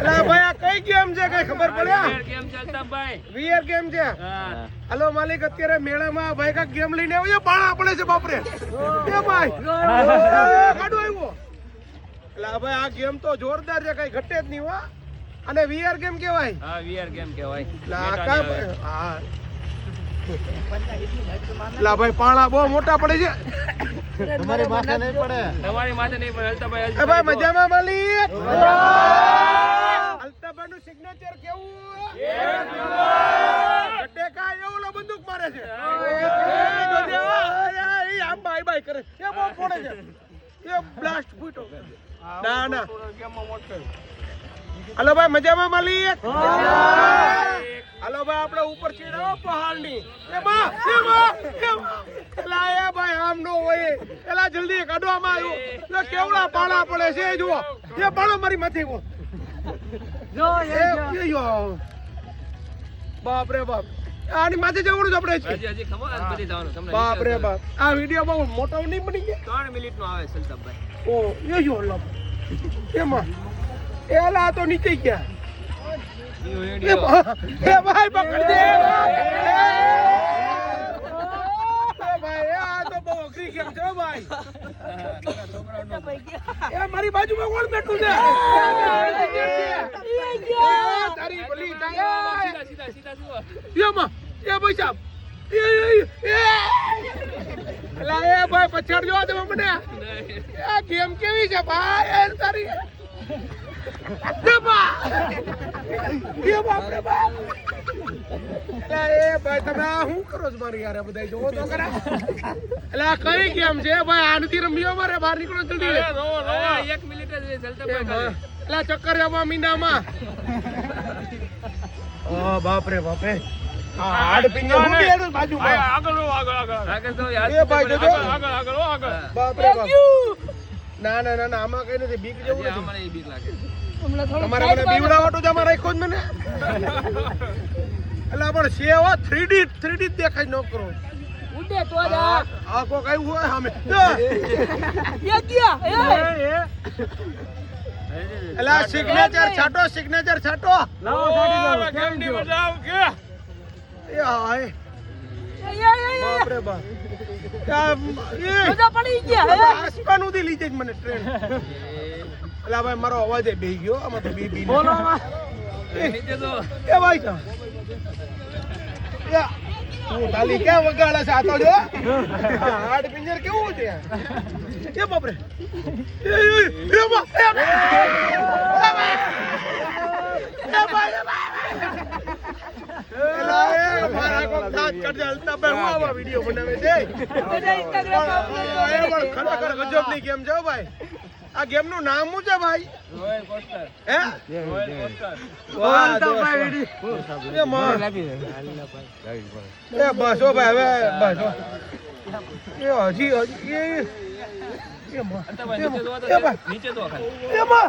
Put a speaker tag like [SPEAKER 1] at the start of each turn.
[SPEAKER 1] અલા ભાઈ આ કઈ ગેમ છે કઈ ખબર પડે
[SPEAKER 2] ગેમ ચાલતા ભાઈ
[SPEAKER 1] વીઆર ગેમ છે હલો માલિક અત્યારે મેળામાં ભાઈ કા ગેમ લઈને આવ્યો બાળા પડે છે બાપરે એ ભાઈ કાઢો આવ્યો અલા ભાઈ આ ગેમ તો જોરદાર છે કઈ ઘટે જ નહીં હો અને વીઆર ગેમ કેવાય
[SPEAKER 2] હા વીઆર ગેમ કહેવાય
[SPEAKER 1] હા લા ભાઈ પાણા બહુ મોટા પડે છે
[SPEAKER 3] તમારી માથે નહીં પડે
[SPEAKER 2] હલતા ભાઈ
[SPEAKER 1] એ ભાઈ મજામાં માલિક અલ્તાભાઈ નું સિગ્નેચર કેવું ટટેકા એવું લો બંદૂક મારે છે આમ બાય બાય કરે એ બહુ ફોડે છે એ બ્લાસ્ટ ફૂટો ના ના હલો ભાઈ મજામાં માલિક હલો ભાઈ આપણે ઉપર ચીડાવો પહાડની એ બા એલા એ ભાઈ આમ નો હોય એલા જલ્દી કાઢો આમાં આવ્યો કેવડા પાણા પડે છે જુઓ એ પાણો મારી માથે કો બાપ રે બાપ આની માથે જવાનું આપણે
[SPEAKER 2] હજી ખબર બધી જવાનું તમને
[SPEAKER 1] બાપ રે બાપ આ વિડિયો બહુ મોટો નહીં બની ગયો
[SPEAKER 2] 3 મિનિટ નો આવે સલતાભાઈ
[SPEAKER 1] ઓ યો લો એમાં એલા તો નીચે ગયા એ ભાઈ પકડ દે ભાઈ આ તો બહુ અઘરી કેમ છે ભાઈ એ મારી બાજુમાં કોણ બેઠું છે તારી ભલી
[SPEAKER 2] સીધા જુઓ
[SPEAKER 1] એમાં એ ભાઈ સાહેબ એલા એ ભાઈ પછાડ જો તમે મને આ ગેમ કેવી છે ભાઈ તારી ભાઈ તમે શું કરો છો મારી યાર બધા જોવો તો ખરા એટલે આ કઈ ગેમ છે ભાઈ આનથી રમ્યો મારે બહાર નીકળો જલ્દી
[SPEAKER 2] 1 મિનિટ જ સલતાભાઈ
[SPEAKER 1] એટલે ચક્કર જવા મીંડામાં ઓ બાપ રે બાપ રે હાડ પિંજર ફૂટી આવ્યો બાજુમાં
[SPEAKER 2] આગળ તો યાર
[SPEAKER 1] એ ભાઈ જોજો
[SPEAKER 2] આગળ
[SPEAKER 1] બાપ રે બાપ ના ના ના આમાં કઈ નથી બીક જેવું નથી
[SPEAKER 2] અમારે એ બીક લાગે
[SPEAKER 1] તમારે મને બીવડાવટો જ આમાં રાખ્યો જ મને એટલે પણ છે હો 3D દેખાય ન કરો
[SPEAKER 4] ઉડે તો જ
[SPEAKER 1] આ કો કઈ હોય સામે એટલે સિગ્નેચર છાટો
[SPEAKER 2] લાવો કેમ ની મજા આવ કે
[SPEAKER 1] એ હાય બાપ રે બાપ
[SPEAKER 4] મજા પડી ગયા
[SPEAKER 1] આસમાન ઉધી લીધે જ મને ટ્રેન એટલે ભાઈ મારો અવાજ બેહી ગયો આમાં તો બી બોલો
[SPEAKER 2] નીચે તો
[SPEAKER 1] એ ભાઈ તું તાલી ક્યાં વગાડે છે આ તો જો હાડ પિંજર કેવું છે એ બાપરે એ મારા કો ખાત કરજે હલતા બે હું આવા વિડિયો બનાવે છે ખરેખર ગજબની ગેમ છે ભાઈ આ ગેમ નું નામ શું છે ભાઈ
[SPEAKER 2] રોયલ કોસ્ટર
[SPEAKER 1] હે
[SPEAKER 2] રોયલ કોસ્ટર
[SPEAKER 1] એ બસ હો ભાઈ હવે બસ એ હજી
[SPEAKER 2] નીચે તો ખાલી
[SPEAKER 1] એમાં